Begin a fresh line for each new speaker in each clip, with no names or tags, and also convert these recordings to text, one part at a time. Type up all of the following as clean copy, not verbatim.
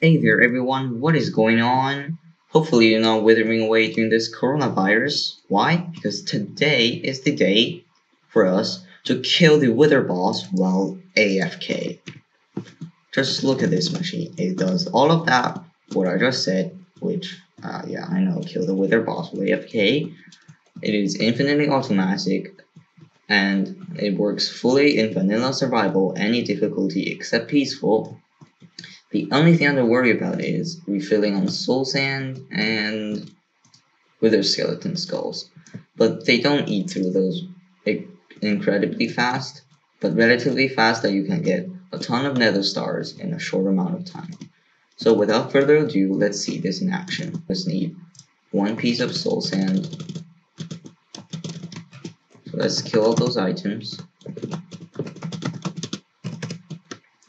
Hey there everyone, what is going on? Hopefully you're not withering away during this coronavirus. Why? Because today is the day for us to kill the Wither boss while AFK. Just look at this machine. It does all of that, what I just said, which, yeah, I know, kill the Wither boss while AFK. It is infinitely automatic, and it works fully in vanilla survival, any difficulty except peaceful. The only thing I have to worry about is refilling on soul sand and wither skeleton skulls. But they don't eat through those incredibly fast, but relatively fast that you can get a ton of nether stars in a short amount of time. So without further ado, let's see this in action. Just need one piece of soul sand. So let's kill all those items.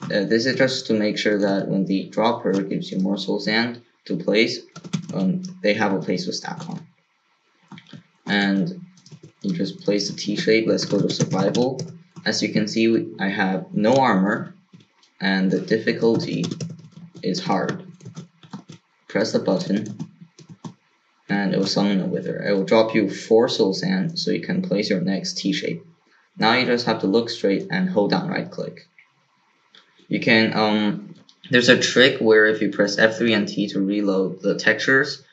This is just to make sure that when the dropper gives you more soul sand to place, they have a place to stack on. And you just place the T-shape. Let's go to survival. As you can see, I have no armor, and the difficulty is hard. Press the button, and it will summon a wither. It will drop you 4 soul sand so you can place your next T-shape. Now you just have to look straight and hold down right click. You can, there's a trick where if you press F3 and T to reload the textures,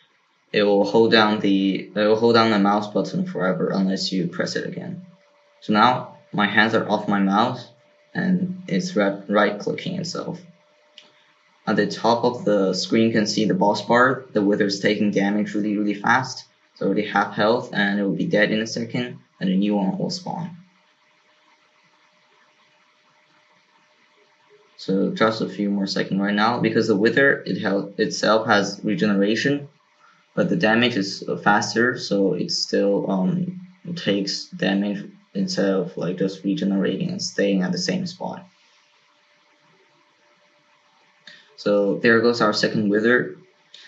it will hold down the mouse button forever unless you press it again. So now my hands are off my mouse and it's right clicking itself. At the top of the screen you can see the boss bar. The wither is taking damage really fast. It's already half health and it will be dead in a second, and a new one will spawn. So just a few more seconds right now, because the wither itself has regeneration, but the damage is faster, so it still takes damage instead of like just regenerating and staying at the same spot. So there goes our second wither.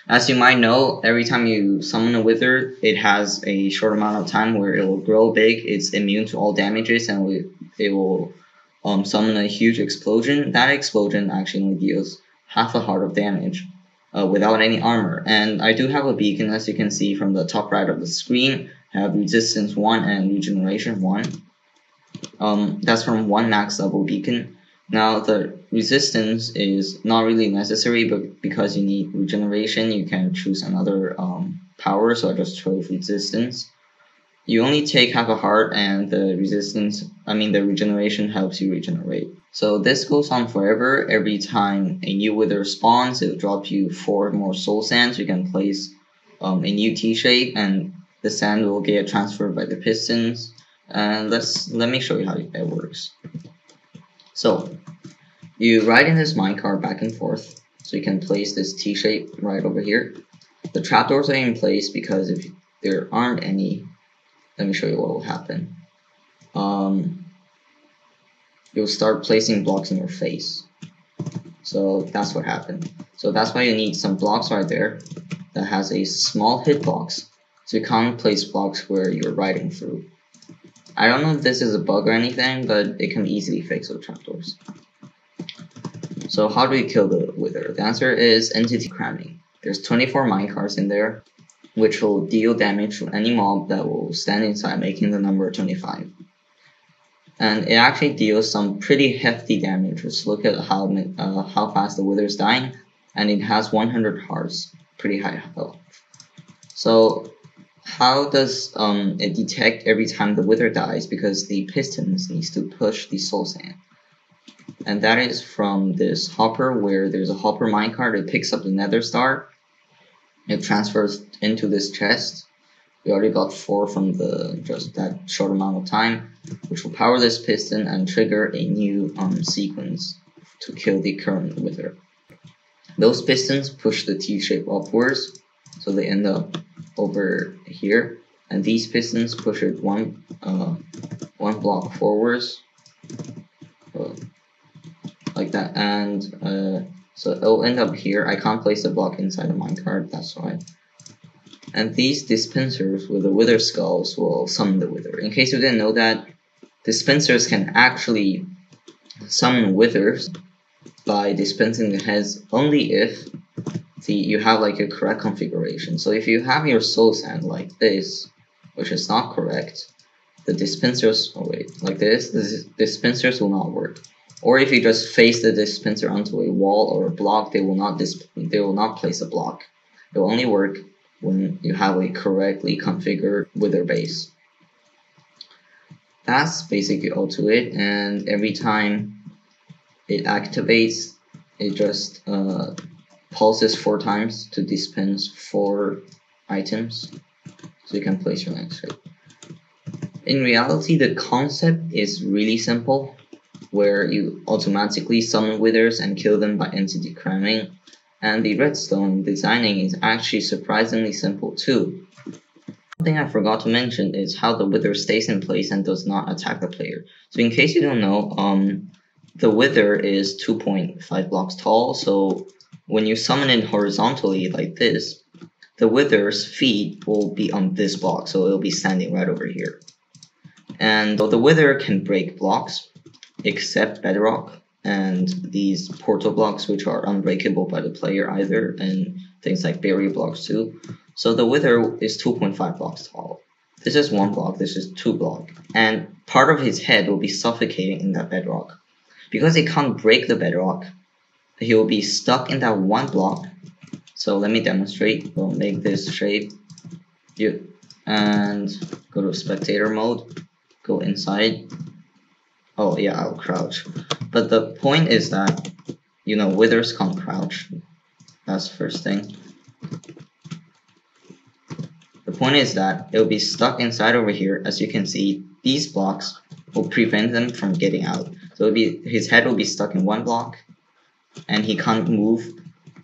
As you might know, every time you summon a wither, it has a short amount of time where it will grow big. It's immune to all damages, and it will summon a huge explosion. That explosion actually only deals half a heart of damage without any armor. And I do have a beacon, as you can see from the top right of the screen. I have resistance 1 and regeneration 1. That's from one max level beacon. Now the resistance is not really necessary, but because you need regeneration, you can choose another power, so I just chose resistance. You only take half a heart, and the regeneration helps you regenerate. So this goes on forever. Every time a new wither spawns, it will drop you 4 more soul sands. You can place a new T-shape, and the sand will get transferred by the pistons. And let me show you how that works. So you ride in this minecart back and forth, so you can place this T-shape right over here. The trapdoors are in place because if there aren't any, let me show you what will happen. You'll start placing blocks in your face. So that's what happened. So that's why you need some blocks right there that has a small hitbox, so you can't place blocks where you're riding through. I don't know if this is a bug or anything, but it can be easily fixed with trapdoors. So how do we kill the wither? The answer is entity cramming. There's 24 minecarts in there, which will deal damage to any mob that will stand inside, making the number 25. And it actually deals some pretty hefty damage. Just look at how fast the wither is dying, and it has 100 hearts, pretty high health. So how does it detect every time the wither dies? Because the pistons needs to push the soul sand. And that is from this hopper, where there's a hopper minecart. It picks up the nether star. It transfers into this chest. We already got 4 from just that short amount of time, which will power this piston and trigger a new sequence to kill the current wither. Those pistons push the T-shape upwards, so they end up over here, and these pistons push it one block forwards, like that, and so it'll end up here. I can't place the block inside the minecart, that's why. And these dispensers with the wither skulls will summon the wither. In case you didn't know that, dispensers can actually summon withers by dispensing the heads only if you have like a correct configuration. So if you have your soul sand like this, which is not correct, the dispensers, oh wait, like this, the dispensers will not work. Or if you just face the dispenser onto a wall or a block, they will not place a block. It will only work when you have a correctly configured wither base. That's basically all to it, and every time it activates, it just pulses 4 times to dispense 4 items, so you can place your next trade. In reality, the concept is really simple, where you automatically summon withers and kill them by entity cramming, and the redstone designing is actually surprisingly simple too. One thing I forgot to mention is how the wither stays in place and does not attack the player. So in case you don't know, the wither is 2.5 blocks tall, so when you summon it horizontally like this, the wither's feet will be on this block, so it'll be standing right over here. And the wither can break blocks, except bedrock and these portal blocks, which are unbreakable by the player either, and things like barrier blocks too. So the wither is 2.5 blocks tall. This is 1 block, this is 2 block, and part of his head will be suffocating in that bedrock. Because he can't break the bedrock, he will be stuck in that 1 block. So let me demonstrate. We'll make this shape, and go to spectator mode, go inside. Oh yeah, I'll crouch. But the point is that, you know, withers can't crouch. That's the first thing. The point is that it'll be stuck inside over here. As you can see, these blocks will prevent them from getting out. So his head will be stuck in 1 block, and he can't move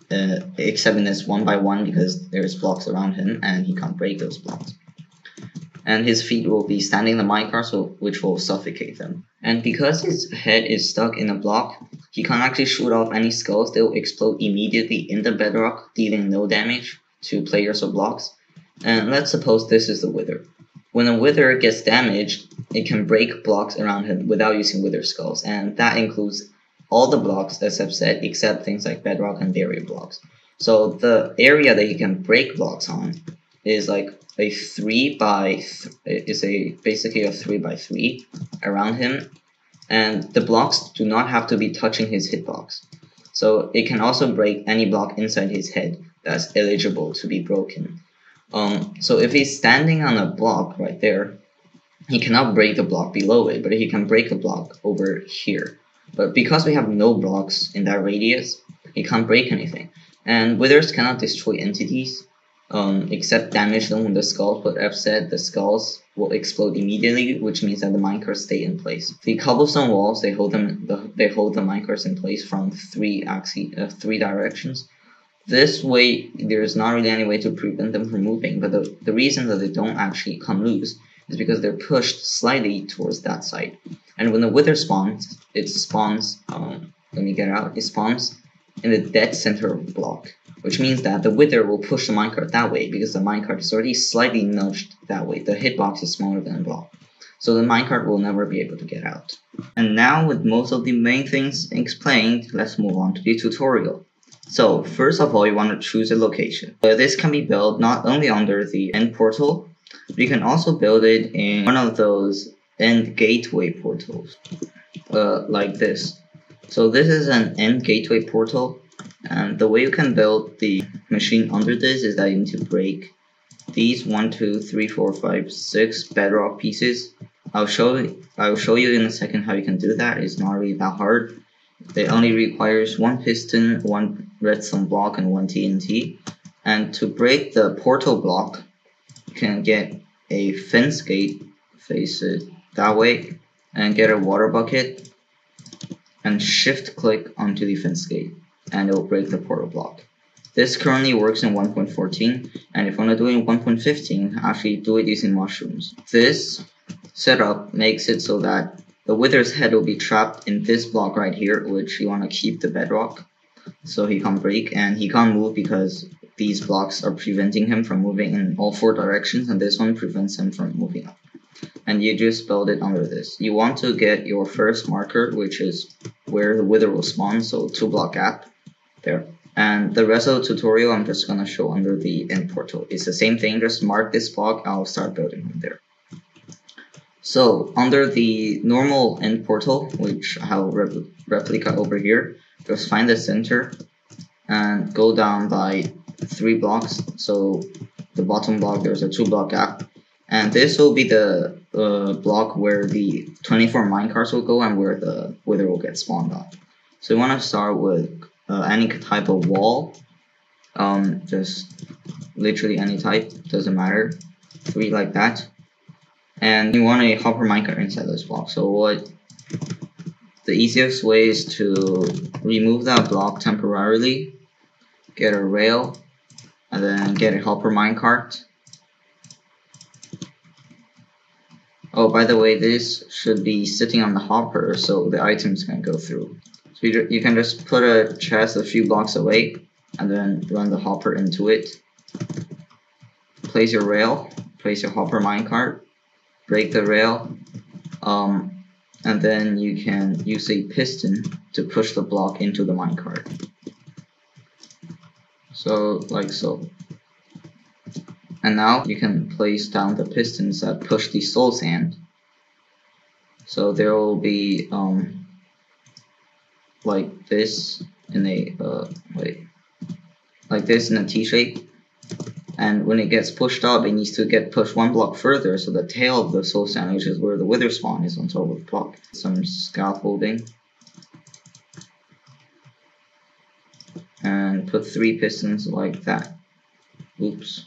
except in this 1 by 1 because there's blocks around him, and he can't break those blocks. And his feet will be standing in the minecart, which will suffocate them. And because his head is stuck in a block, he can't actually shoot off any skulls. They'll explode immediately in the bedrock, dealing no damage to players or blocks. And let's suppose this is the wither. When a wither gets damaged, it can break blocks around him without using wither skulls, and that includes all the blocks as I've said, except things like bedrock and barrier blocks. So the area that he can break blocks on is like a 3 by basically a 3 by 3 around him, and the blocks do not have to be touching his hitbox. So it can also break any block inside his head that's eligible to be broken. So if he's standing on a block right there, he cannot break the block below it, but he can break a block over here. But because we have no blocks in that radius, he can't break anything. And withers cannot destroy entities, except damage them with the skulls, but I've said the skulls will explode immediately, which means that the minecarts stay in place. The cobblestone walls, they hold the minecarts in place from 3 directions. This way, there's not really any way to prevent them from moving, but the reason that they don't actually come loose is because they're pushed slightly towards that side. And when the wither spawns, it spawns, it spawns in the dead center of the block, which means that the wither will push the minecart that way because the minecart is already slightly nudged that way. The hitbox is smaller than the block, so the minecart will never be able to get out. And now, with most of the main things explained, let's move on to the tutorial. So first of all, you want to choose a location. This can be built not only under the end portal, but you can also build it in one of those end gateway portals, like this. So this is an end gateway portal, and the way you can build the machine under this is that you need to break these 1, 2, 3, 4, 5, 6 bedrock pieces. I'll show you in a second how you can do that. It's not really that hard. It only requires 1 piston, 1 redstone block, and 1 TNT. And to break the portal block, you can get a fence gate, face it that way, and get a water bucket, and shift click onto the fence gate, and it will break the portal block. This currently works in 1.14, and if you want to do it in 1.15, actually do it using mushrooms. This setup makes it so that the wither's head will be trapped in this block right here, which you want to keep the bedrock, so he can't break, and he can't move because these blocks are preventing him from moving in all 4 directions, and this one prevents him from moving up. And you just build it under this. You want to get your first marker, which is where the wither will spawn, so 2 block gap, there. And the rest of the tutorial I'm just gonna show under the end portal. It's the same thing, just mark this block, I'll start building from there. So under the normal end portal, which I have replica over here, just find the center and go down by 3 blocks. So the bottom block, there's a 2-block gap, and this will be the block where the 24 minecarts will go and where the wither will get spawned on. So you want to start with any type of wall, just literally any type, doesn't matter, 3 like that. And you want a hopper minecart inside this block. So the easiest way is to remove that block temporarily, get a rail, and then get a hopper minecart. Oh, by the way, this should be sitting on the hopper so the items can go through. So you can just put a chest a few blocks away and then run the hopper into it. Place your rail, place your hopper minecart, break the rail, and then you can use a piston to push the block into the minecart. So, like so. And now you can place down the pistons that push the soul sand. So there will be like this in a like this in a T shape. And when it gets pushed up, it needs to get pushed 1 block further, so the tail of the soul sand, which is where the wither spawn, is on top of the block. Some scaffolding. And put 3 pistons like that. Oops.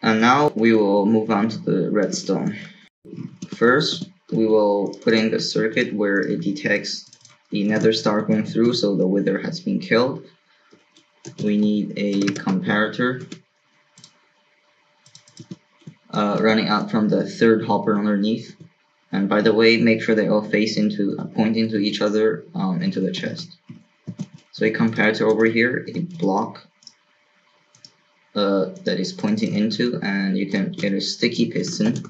And now we will move on to the redstone. First, we will put in the circuit where it detects the nether star going through, so the wither has been killed. We need a comparator running out from the 3rd hopper underneath. And by the way, make sure they all face point into each other into the chest. So a comparator over here, a block that is pointing into, and you can get a sticky piston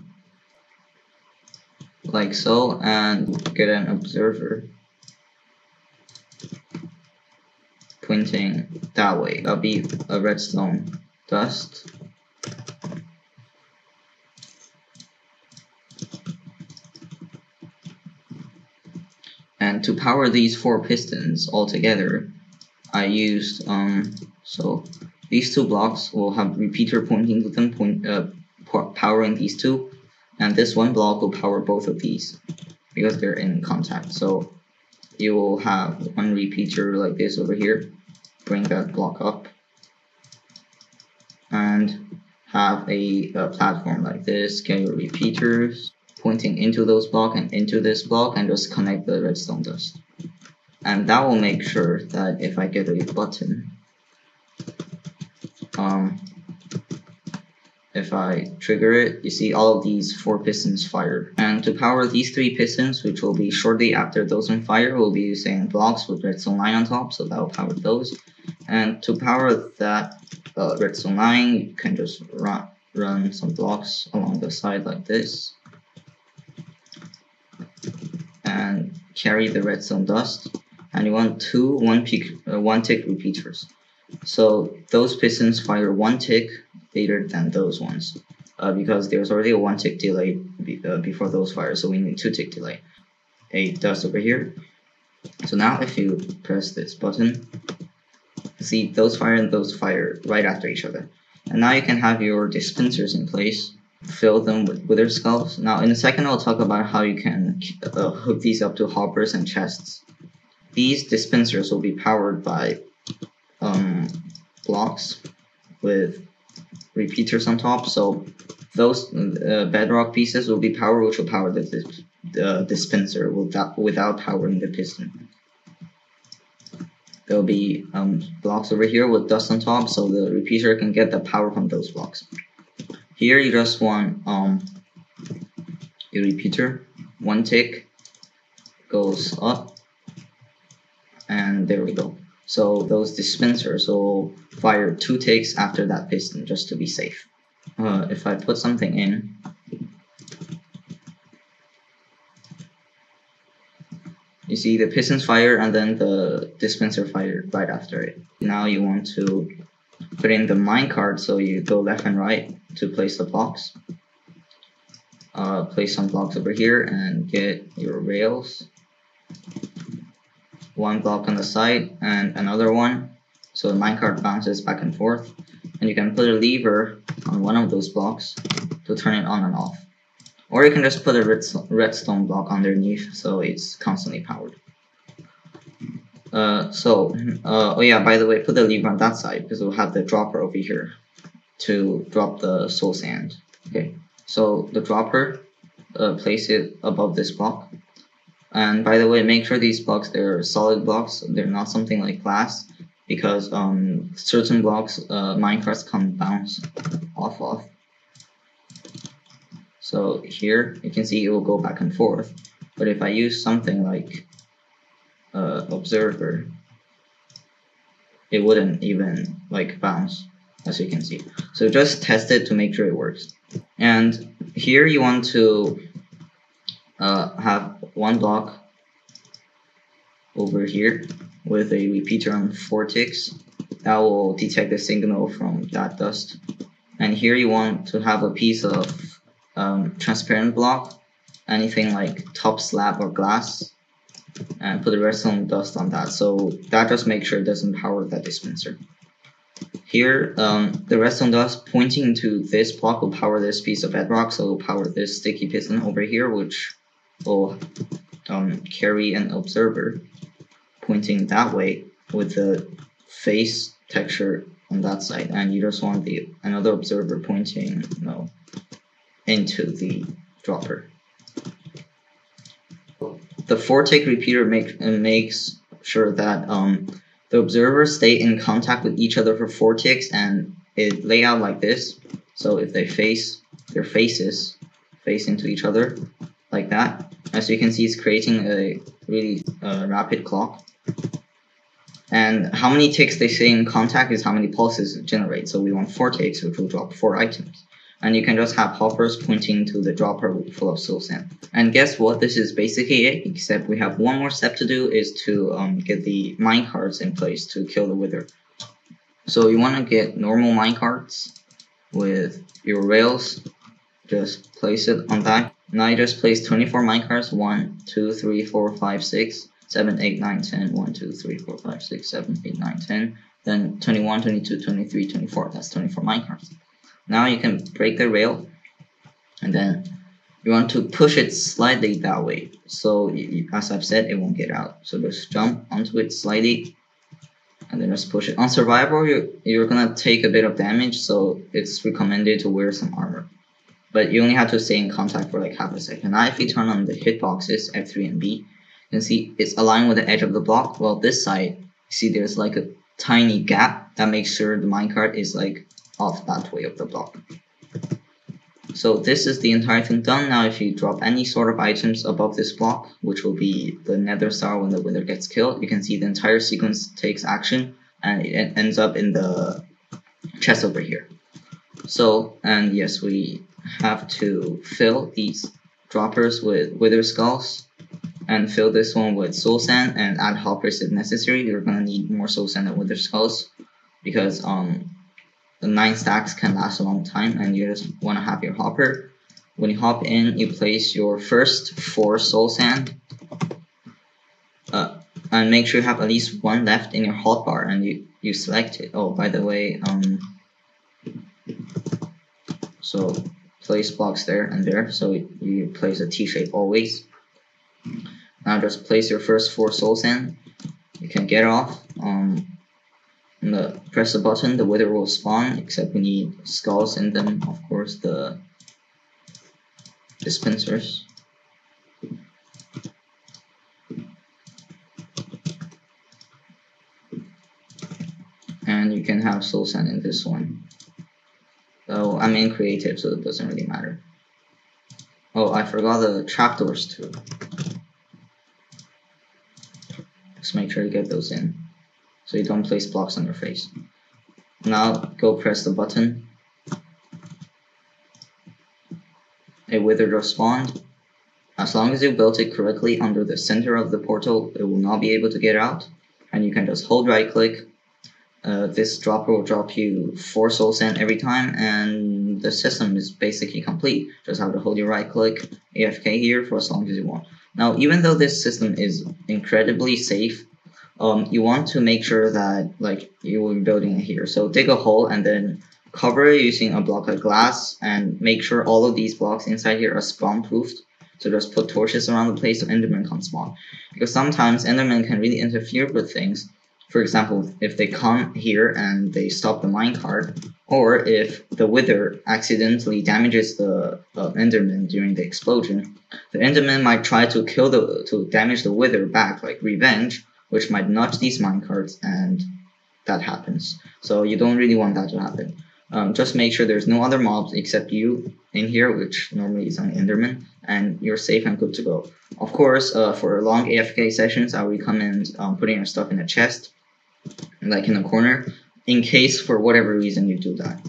like so, and get an observer pointing that way. That'll be a redstone dust. And to power these 4 pistons all together, I used so these 2 blocks will have repeater pointing to them, powering these 2, and this 1 block will power both of these because they're in contact. So you will have 1 repeater like this over here, bring that block up, and have a platform like this, get your repeaters pointing into those blocks and into this block, and just connect the redstone dust. And that will make sure that if I get a button, if I trigger it, you see all of these 4 pistons fire. And to power these 3 pistons, which will be shortly after those on fire, we'll be using blocks with redstone line on top, so that will power those. And to power that redstone line, you can just run some blocks along the side like this, and carry the redstone dust. And you want 2 1 tick repeaters. So those pistons fire 1 tick later than those ones, because there's already a 1 tick delay before those fire, so we need 2 tick delay. A dust over here. So now if you press this button, see those fire and those fire right after each other. And now you can have your dispensers in place, fill them with wither skulls. Now in a second I'll talk about how you can hook these up to hoppers and chests. These dispensers will be powered by blocks with repeaters on top, so those bedrock pieces will be powered, which will power the dispenser without powering the piston. There'll be blocks over here with dust on top, so the repeater can get the power from those blocks. Here you just want a repeater, 1 tick goes up, and there we go. So those dispensers will fire 2 ticks after that piston, just to be safe. If I put something in, You see the pistons fire and then the dispenser fire right after it. Now you want to put in the minecart, so you go left and right to place the blocks. Place some blocks over here and get your rails. One block on the side and another one, so the minecart bounces back and forth. And you can put a lever on one of those blocks to turn it on and off. Or you can just put a redstone block underneath so it's constantly powered. Oh yeah, by the way, put the lever on that side because we'll have the dropper over here to drop the soul sand. Okay, so the dropper, place it above this block. And by the way, make sure these blocks, they're solid blocks, they're not something like glass, because certain blocks, minecarts can bounce off of. So here you can see it will go back and forth, but if I use something like observer, it wouldn't even like bounce, as you can see. So just test it to make sure it works. And here you want to have one block over here with a repeater on 4 ticks that will detect the signal from that dust. And here you want to have a piece of transparent block, anything like top slab or glass, and put the redstone dust on that. So that just makes sure it doesn't power that dispenser. Here, the redstone dust pointing to this block will power this piece of bedrock, so it will power this sticky piston over here, which will carry an observer pointing that way with the face texture on that side, and you just want another observer pointing into the dropper. The 4-tick repeater makes sure that the observers stay in contact with each other for 4 ticks, and it lay out like this. So if they their faces face into each other like that, as you can see, it's creating a really rapid clock. And how many ticks they stay in contact is how many pulses it generates. So we want 4 ticks, which will drop 4 items. And you can just have hoppers pointing to the dropper full of soul sand. And guess what? This is basically it, except we have one more step to do, is to get the minecarts in place to kill the Withered. So you want to get normal minecarts with your rails. Just place it on that. Now you just place 24 minecarts. 1, 2, 3, 4, 5, 6, 7, 8, 9, 10. 1, 2, 3, 4, 5, 6, 7, 8, 9, 10. Then 21, 22, 23, 24. That's 24 minecarts. Now you can break the rail, and then you want to push it slightly that way. So as I've said, it won't get out. So just jump onto it slightly, and then just push it. On survival, you're gonna take a bit of damage, so it's recommended to wear some armor. But you only have to stay in contact for like half a second. Now if you turn on the hitboxes, F3 and B, you can see it's aligned with the edge of the block. Well, this side, you see there's like a tiny gap that makes sure the minecart is like off that way of the block. So this is the entire thing done. Now if you drop any sort of items above this block, which will be the Nether Star when the Wither gets killed, you can see the entire sequence takes action and it ends up in the chest over here. So, and yes, we have to fill these droppers with Wither skulls and fill this one with soul sand and add hoppers if necessary. You're gonna need more soul sand and Wither skulls because the 9 stacks can last a long time, and you just want to have your hopper. When you hop in, you place your first 4 soul sand, and make sure you have at least 1 left in your hotbar, and you select it. Oh, by the way, so place blocks there and there, so you place a T shape always. Now just place your first 4 soul sand. You can get off. Press the button, the Wither will spawn, except we need skulls in them, of course, the dispensers. And you can have soul sand in this one. So I'm in creative, so it doesn't really matter. Oh, I forgot the trapdoors too. Just make sure you get those in, so you don't place blocks on your face. Now go press the button. A Withered will spawn, As long as you built it correctly under the center of the portal, it will not be able to get out. And you can just hold right click. This dropper will drop you 4 soul sand every time, and the system is basically complete. Just have to hold your right click, AFK here for as long as you want. Now, even though this system is incredibly safe, you want to make sure that you will be building it here. So dig a hole and then cover it using a block of glass, and make sure all of these blocks inside here are spawn proofed. So just put torches around the place so Enderman can't spawn. Because sometimes Enderman can really interfere with things. For example, if they come here and they stop the minecart, or if the Wither accidentally damages the Enderman during the explosion, the Enderman might try to damage the Wither back, like revenge, which might nudge these minecarts, and that happens. So you don't really want that to happen. Just make sure there's no other mobs except you in here, which normally is an Enderman, and you're safe and good to go. Of course, for long AFK sessions, I would recommend putting your stuff in a chest, like in a corner, in case for whatever reason you do that.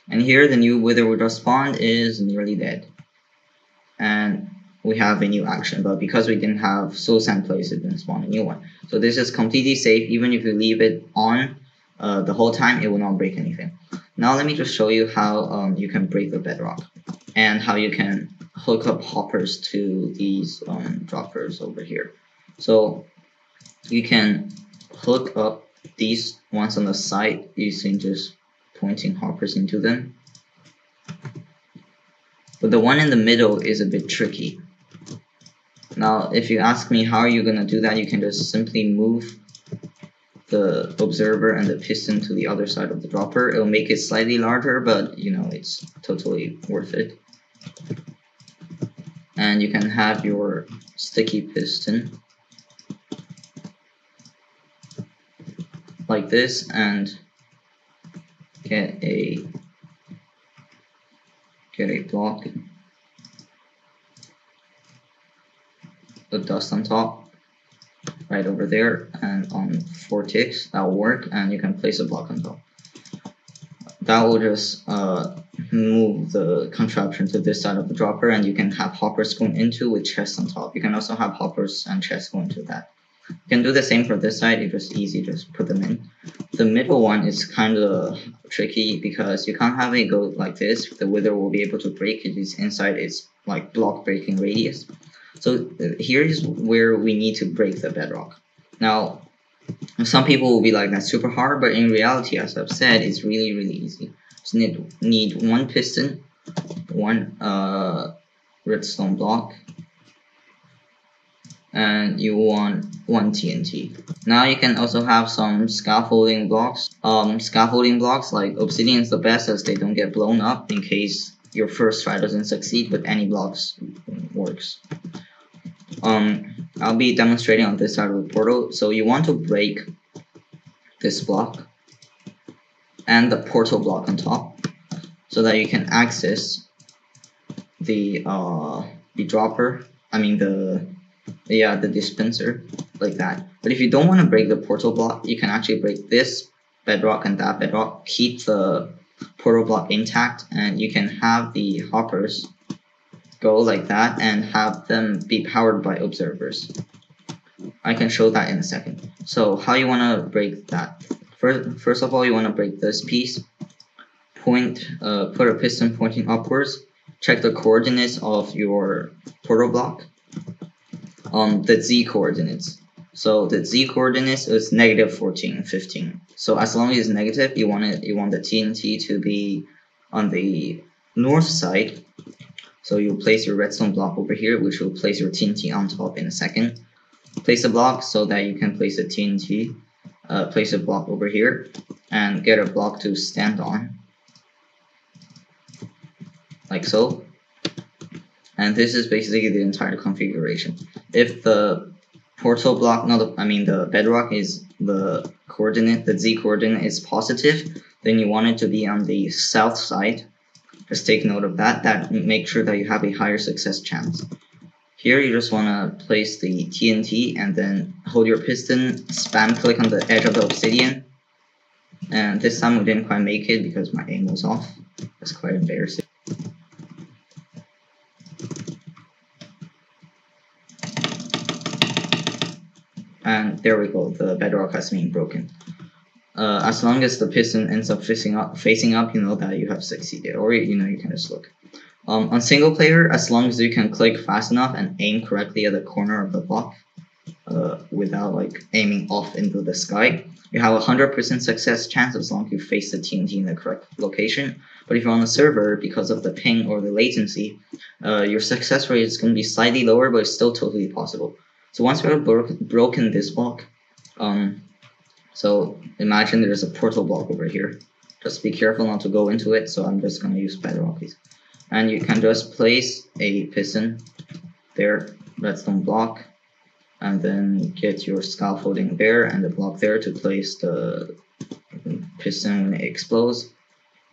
And here the new Wither we just spawned is nearly dead. And we have a new action, but because we didn't have soul sand place, it didn't spawn a new one. So this is completely safe. Even if you leave it on the whole time, it will not break anything. Now let me just show you how you can break the bedrock, and how you can hook up hoppers to these droppers over here. So you can hook up these ones on the side using just pointing hoppers into them. But the one in the middle is a bit tricky. Now, if you ask me how are you gonna do that, you can just simply move the observer and the piston to the other side of the dropper. It'll make it slightly larger, but you know, it's totally worth it. And you can have your sticky piston like this, and get a block, the dust on top, right over there, and on 4 ticks, that will work, and you can place a block on top. That will just move the contraption to this side of the dropper, and you can have hoppers going into with chests on top. You can also have hoppers and chests going into that. You can do the same for this side. It's just easy, just put them in. The middle one is kind of tricky because you can't have it go like this. The Wither will be able to break it. It's inside its like block breaking radius. So here is where we need to break the bedrock. Now, some people will be like, that's super hard, but in reality, as I've said, it's really, really easy. Just need 1 piston, 1 redstone block, and you want 1 TNT. Now you can also have some scaffolding blocks. Scaffolding blocks, like obsidian is the best as they don't get blown up in case your first try doesn't succeed, but any blocks works. I'll be demonstrating on this side of the portal. So you want to break this block and the portal block on top so that you can access the dropper. I mean the dispenser, like that. But if you don't want to break the portal block, you can actually break this bedrock and that bedrock, keep the portal block intact, and you can have the hoppers go like that and have them be powered by observers. I can show that in a second. So how you want to break that? First of all, you want to break this piece. Put a piston pointing upwards. Check the coordinates of your portal block. The Z coordinates. So the Z coordinates is -14, 15. So as long as it's negative, you want the TNT to be on the north side. So you place your redstone block over here, which will place your TNT on top in a second. Place a block so that you can place a TNT. Place a block over here and get a block to stand on, like so. And this is basically the entire configuration. If the portal block, the bedrock is the Z coordinate is positive, then you want it to be on the south side. Just take note of that. That make sure that you have a higher success chance. Here you just want to place the TNT and then hold your piston, spam click on the edge of the obsidian. And this time we didn't quite make it because my aim was off. That's quite embarrassing. there we go, the bedrock has been broken. As long as the piston ends up facing up, you know that you have succeeded, or you know, you can just look. On single player, as long as you can click fast enough and aim correctly at the corner of the block, without like aiming off into the sky, you have a 100% success chance as long as you face the TNT in the correct location. But if you're on a server, because of the ping or the latency, your success rate is going to be slightly lower, but it's still totally possible. So once we have broken this block, so imagine there's a portal block over here. Just be careful not to go into it, so I'm just going to use Bedrock. And you can just place a piston there, redstone block, and then get your scaffolding there and the block there to place the piston when it explodes,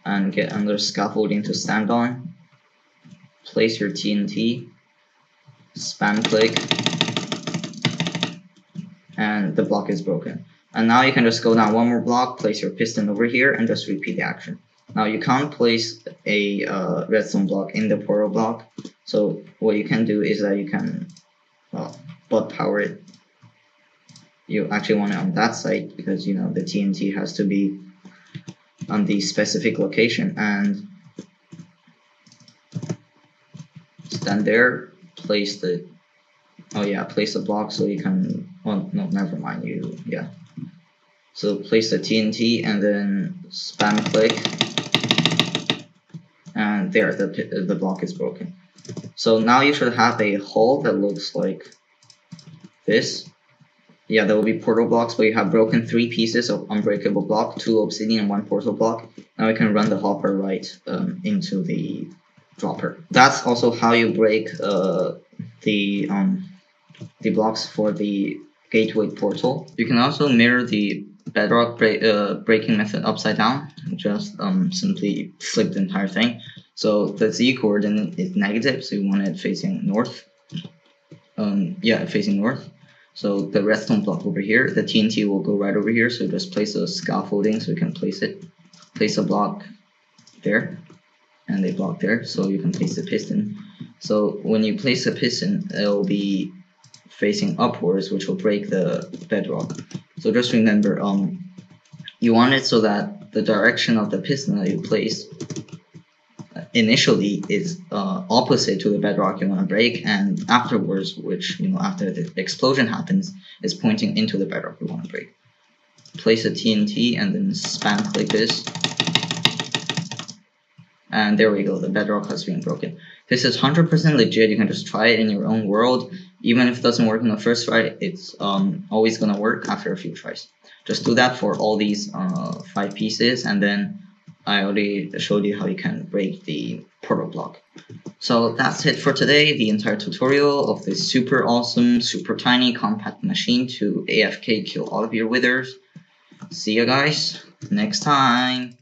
and get another scaffolding to stand on. Place your TNT, spam click, and the block is broken. And now you can just go down one more block, place your piston over here, and just repeat the action. Now you can't place a redstone block in the portal block, so what you can do is that you can butt power it. You actually want it on that side because you know the TNT has to be on the specific location, and stand there, place the place the block so you can, well, no, never mind, so place the TNT and then spam click, and there, the block is broken. So now you should have a hole that looks like this. Yeah, there will be portal blocks, but you have broken 3 pieces of unbreakable block, 2 obsidian and 1 portal block. Now you can run the hopper right into the dropper. That's also how you break the blocks for the gateway portal. You can also mirror the bedrock breaking method upside down. Just simply flip the entire thing. So the Z coordinate is negative, so you want it facing north. Facing north. So the redstone block over here, the TNT will go right over here. So just place a scaffolding so you can place it. Place a block there and a block there, so you can place the piston. So when you place the piston, it will be facing upwards, which will break the bedrock. So just remember, you want it so that the direction of the piston that you place initially is opposite to the bedrock you want to break, and afterwards, which, you know, after the explosion happens, is pointing into the bedrock you want to break. Place a TNT and then spam click this, and there we go, the bedrock has been broken. This is 100% legit. You can just try it in your own world. Even if it doesn't work on the first try, it's always gonna work after a few tries. Just do that for all these 5 pieces, and then I already showed you how you can break the portal block. So that's it for today, the entire tutorial of this super awesome, super tiny, compact machine to AFK kill all of your withers. See you guys next time.